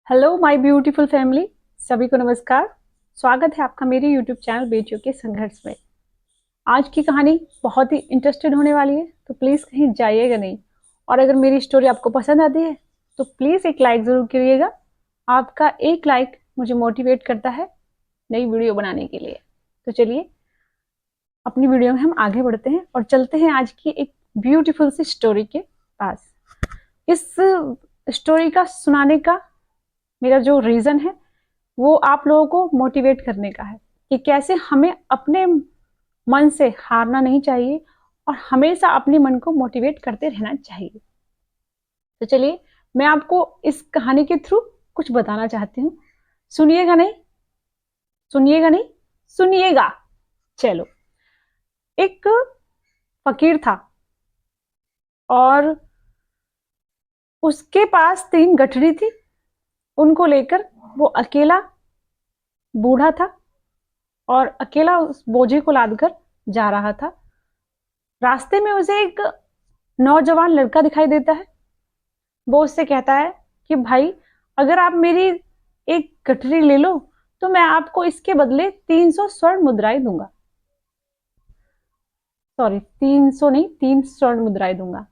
Hello my beautiful family. सभी को नमस्कार। स्वागत है आपका मेरे यूट्यूब चैनल बेटियों के संघर्ष में। आज की कहानी बहुत ही इंटरेस्टेड होने वाली है, तो प्लीज़ कहीं जाइएगा नहीं। और अगर मेरी स्टोरी आपको पसंद आती है तो प्लीज़ एक लाइक ज़रूर करिएगा। आपका एक लाइक मुझे मोटिवेट करता है नई वीडियो बनाने के लिए। तो चलिए अपनी वीडियो में हम आगे बढ़ते हैं और चलते हैं आज की एक ब्यूटीफुल सी स्टोरी के पास। इस स्टोरी का सुनाने का मेरा जो रीज़न है वो आप लोगों को मोटिवेट करने का है कि कैसे हमें अपने मन से हारना नहीं चाहिए और हमेशा अपने मन को मोटिवेट करते रहना चाहिए। तो चलिए मैं आपको इस कहानी के थ्रू कुछ बताना चाहती हूँ। सुनिएगा नहीं? सुनिएगा नहीं? सुनिएगा। चलो, एक फकीर था और उसके पास 3 गठरी थी। उनको लेकर वो अकेला बूढ़ा था और अकेला उस बोझे को लादकर जा रहा था। रास्ते में उसे एक नौजवान लड़का दिखाई देता है। वो उससे कहता है कि भाई, अगर आप मेरी एक गठरी ले लो तो मैं आपको इसके बदले 300 स्वर्ण मुद्राएं दूंगा। सॉरी, 300 नहीं, 3 स्वर्ण मुद्राएं दूंगा।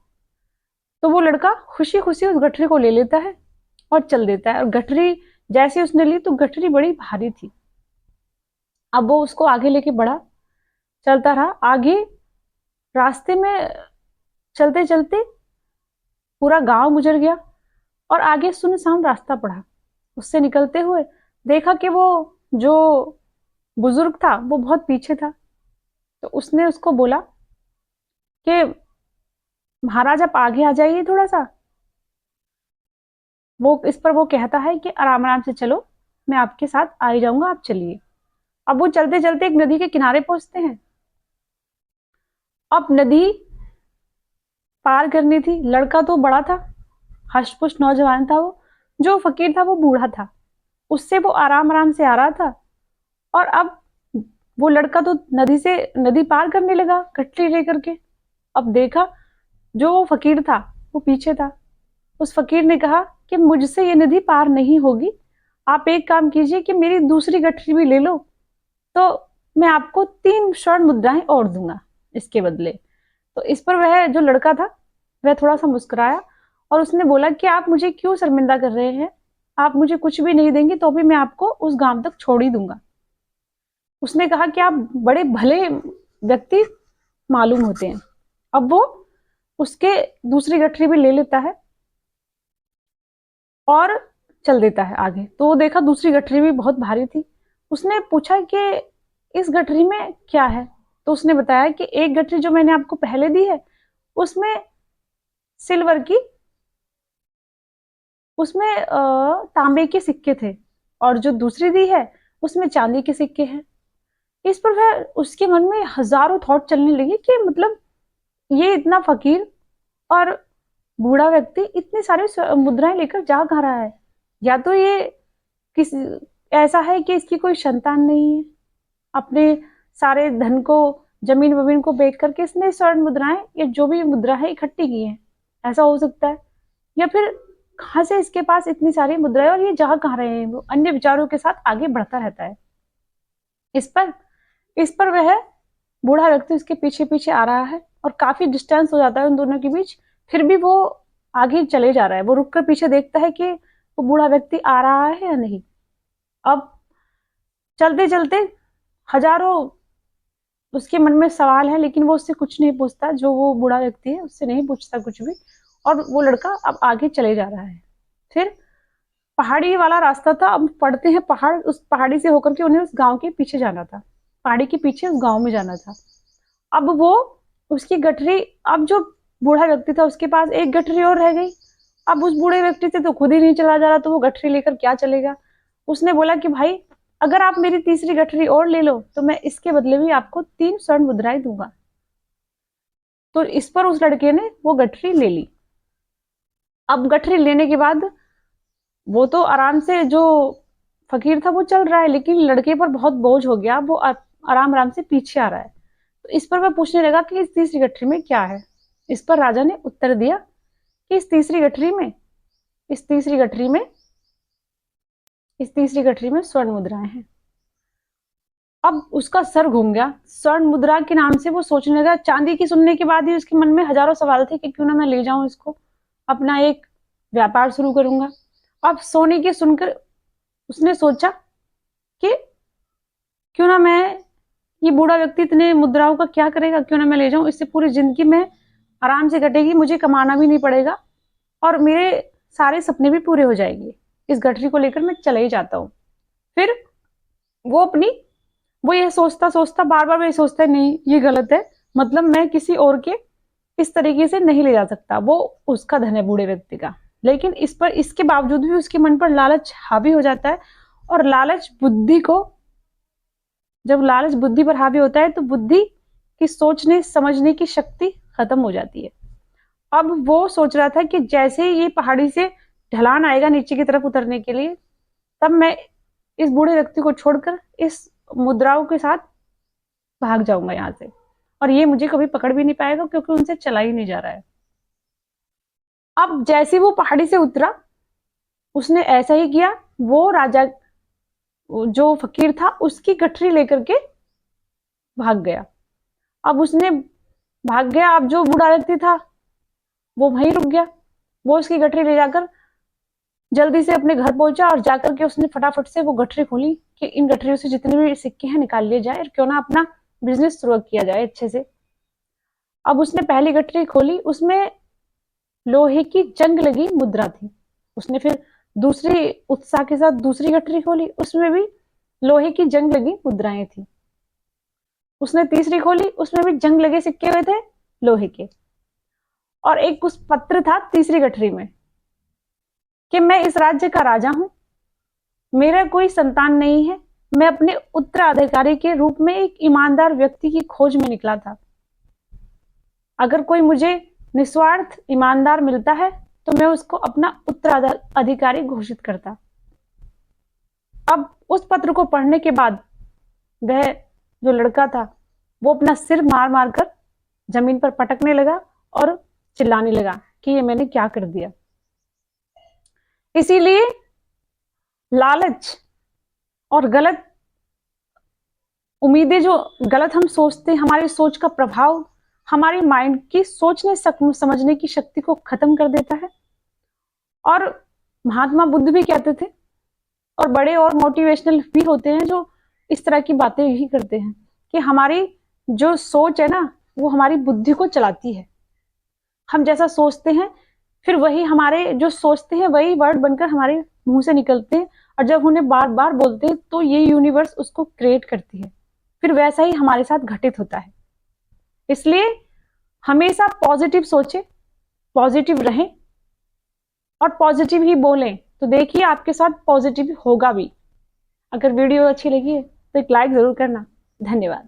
तो वो लड़का खुशी खुशी उस गठरी को ले लेता है और चल देता है। और गठरी जैसे उसने ली तो गठरी बड़ी भारी थी। अब वो उसको आगे लेके बढ़ा, चलता रहा आगे। रास्ते में चलते चलते पूरा गांव गुजर गया और आगे सुनसान रास्ता पड़ा। उससे निकलते हुए देखा कि वो जो बुजुर्ग था वो बहुत पीछे था। तो उसने उसको बोला कि महाराज आप आगे आ जाइए थोड़ा सा। इस पर वो कहता है कि आराम आराम से चलो, मैं आपके साथ आ ही जाऊंगा, आप चलिए। अब वो चलते चलते एक नदी के किनारे पहुंचते हैं। अब नदी पार करनी थी। लड़का तो बड़ा था, हष्ट-पुष्ट नौजवान था वो। जो फकीर था वो बूढ़ा था। उससे वो आराम आराम से आ रहा था। और अब वो लड़का तो नदी पार करने लगा गठरी लेकर के। अब देखा जो वो फकीर था वो पीछे था। उस फकीर ने कहा कि मुझसे ये नदी पार नहीं होगी, आप एक काम कीजिए कि मेरी दूसरी गठरी भी ले लो, तो मैं आपको 3 स्वर्ण मुद्राएं और दूंगा इसके बदले। तो इस पर वह जो लड़का था वह थोड़ा सा मुस्कुराया और उसने बोला कि आप मुझे क्यों शर्मिंदा कर रहे हैं, आप मुझे कुछ भी नहीं देंगे तो भी मैं आपको उस गांव तक छोड़ ही दूंगा। उसने कहा कि आप बड़े भले व्यक्ति मालूम होते हैं। अब वो उसके दूसरी गठरी भी ले लेता है और चल देता है आगे। तो वो देखा दूसरी गठरी भी बहुत भारी थी। उसने पूछा कि इस गठरी में क्या है। तो उसने बताया कि एक गठरी जो मैंने आपको पहले दी है उसमें सिल्वर की, उसमें तांबे के सिक्के थे, और जो दूसरी दी है उसमें चांदी के सिक्के हैं। इस पर वह उसके मन में हजारों थॉट चलने लगे कि मतलब ये इतना फकीर और बूढ़ा व्यक्ति इतनी सारी मुद्राएं लेकर जा कहाँ रहा है। या तो ये किस ऐसा है कि इसकी कोई संतान नहीं है, अपने सारे धन को, जमीन वमीन को बेच करके इसने स्वर्ण मुद्राएं या जो भी मुद्रा है इकट्ठी की है। ऐसा हो सकता है। या फिर कहाँ से इसके पास इतनी सारी मुद्राएं और ये जा कहाँ रहे हैं। वो अन्य विचारों के साथ आगे बढ़ता रहता है। इस पर इस पर वह बूढ़ा व्यक्ति उसके पीछे पीछे आ रहा है और काफी डिस्टेंस हो जाता है उन दोनों के बीच। फिर भी वो आगे चले जा रहा है। वो रुक कर पीछे देखता है कि वो बूढ़ा व्यक्ति आ रहा है या नहीं। अब चलते चलते हजारों उसके मन में सवाल है, लेकिन वो उससे कुछ नहीं पूछता। जो वो बूढ़ा व्यक्ति है उससे नहीं पूछता कुछ भी। और वो लड़का अब आगे चले जा रहा है। फिर पहाड़ी वाला रास्ता था। अब पड़ते हैं पहाड़, उस पहाड़ी से होकर के उन्हें उस गांव के पीछे जाना था। पहाड़ी के पीछे उस गांव में जाना था। अब वो उसकी गठरी, अब जो बूढ़ा व्यक्ति था उसके पास एक गठरी और रह गई। अब उस बूढ़े व्यक्ति से तो खुद ही नहीं चला जा रहा, तो वो गठरी लेकर क्या चलेगा। उसने बोला कि भाई, अगर आप मेरी तीसरी गठरी और ले लो तो मैं इसके बदले भी आपको 3 स्वर्ण मुद्राएं दूंगा। तो इस पर उस लड़के ने वो गठरी ले ली। अब गठरी लेने के बाद वो तो आराम से, जो फकीर था वो चल रहा है, लेकिन लड़के पर बहुत बोझ हो गया। वो आराम आराम से पीछे आ रहा है। तो इस पर वह पूछने लगा कि इस तीसरी गठरी में क्या है। इस पर राजा ने उत्तर दिया कि इस तीसरी गठरी में इस तीसरी गठरी में स्वर्ण मुद्राएं हैं। अब उसका सर घूम गया, स्वर्ण मुद्रा के नाम से वो सोचने लगा। चांदी की सुनने के बाद ही उसके मन में हजारों सवाल थे कि क्यों ना मैं ले जाऊं इसको, अपना एक व्यापार शुरू करूंगा। अब सोने के सुनकर उसने सोचा कि क्यों ना मैं, ये बूढ़ा व्यक्ति इतने मुद्राओं का क्या करेगा, क्यों ना मैं ले जाऊं, इससे पूरी जिंदगी में आराम से कटेगी, मुझे कमाना भी नहीं पड़ेगा और मेरे सारे सपने भी पूरे हो जाएंगे। इस गठरी को लेकर मैं चला ही जाता हूँ। फिर वो अपनी, वो ये सोचता सोचता बार बार ये सोचता है नहीं ये गलत है, मतलब मैं किसी और के इस तरीके से नहीं ले जा सकता, वो उसका धन है बूढ़े व्यक्ति का। लेकिन इस पर, इसके बावजूद भी उसके मन पर लालच हावी हो जाता है। और लालच बुद्धि को, जब लालच बुद्धि पर हावी होता है तो बुद्धि की सोचने समझने की शक्ति खत्म हो जाती है। अब वो सोच रहा था कि जैसे ही ये पहाड़ी से ढलान आएगा नीचे की तरफ उतरने के लिए, तब मैं इस बूढ़े व्यक्ति को छोड़कर इस मुद्राओं के साथ भाग जाऊंगा यहाँ से, और ये मुझे कभी पकड़ भी नहीं पाएगा क्योंकि उनसे चला ही नहीं जा रहा है। अब जैसे वो पहाड़ी से उतरा, उसने ऐसा ही किया। वो राजा, जो फकीर था, उसकी गठरी लेकर के भाग गया। अब उसने भाग गया, अब जो बूढ़ा व्यक्ति था वो वहीं रुक गया। वो उसकी गठरी ले जाकर जल्दी से अपने घर पहुंचा और जाकर के उसने फटाफट से वो गठरी खोली कि इन गठरियों से जितने भी सिक्के हैं निकाल लिए जाए और क्यों ना अपना बिजनेस शुरू किया जाए अच्छे से। अब उसने पहली गठरी खोली, उसमें लोहे की जंग लगी मुद्रा थी। उसने फिर दूसरी उत्साह के साथ दूसरी गठरी खोली, उसमें भी लोहे की जंग लगी मुद्राएं थी। उसने तीसरी खोली, उसमें भी जंग लगे सिक्के हुए थे लोहे के। और एक उस पत्र था तीसरी गठरी में कि मैं इस राज्य का राजा हूं, मेरा कोई संतान नहीं है, मैं अपने उत्तराधिकारी के रूप में एक ईमानदार व्यक्ति की खोज में निकला था। अगर कोई मुझे निस्वार्थ ईमानदार मिलता है तो मैं उसको अपना उत्तराधिकारी घोषित करता। अब उस पत्र को पढ़ने के बाद वह जो लड़का था वो अपना सिर मार मार कर जमीन पर पटकने लगा और चिल्लाने लगा कि ये मैंने क्या कर दिया। इसीलिए लालच और गलत उम्मीदें, जो गलत हम सोचते हैं, हमारी सोच का प्रभाव हमारी माइंड की सोचने समझने की शक्ति को खत्म कर देता है। और महात्मा बुद्ध भी कहते थे, और बड़े और मोटिवेशनल भी होते हैं जो इस तरह की बातें ही करते हैं कि हमारी जो सोच है ना वो हमारी बुद्धि को चलाती है। हम जैसा सोचते हैं फिर वही हमारे, जो सोचते हैं वही वर्ड बनकर हमारे मुंह से निकलते हैं, और जब उन्हें बार बार बोलते हैं तो ये यूनिवर्स उसको क्रिएट करती है। फिर वैसा ही हमारे साथ घटित होता है। इसलिए हमेशा पॉजिटिव सोचें, पॉजिटिव रहें और पॉजिटिव ही बोलें, तो देखिए आपके साथ पॉजिटिव होगा भी। अगर वीडियो अच्छी लगी है तो एक लाइक जरूर करना। धन्यवाद।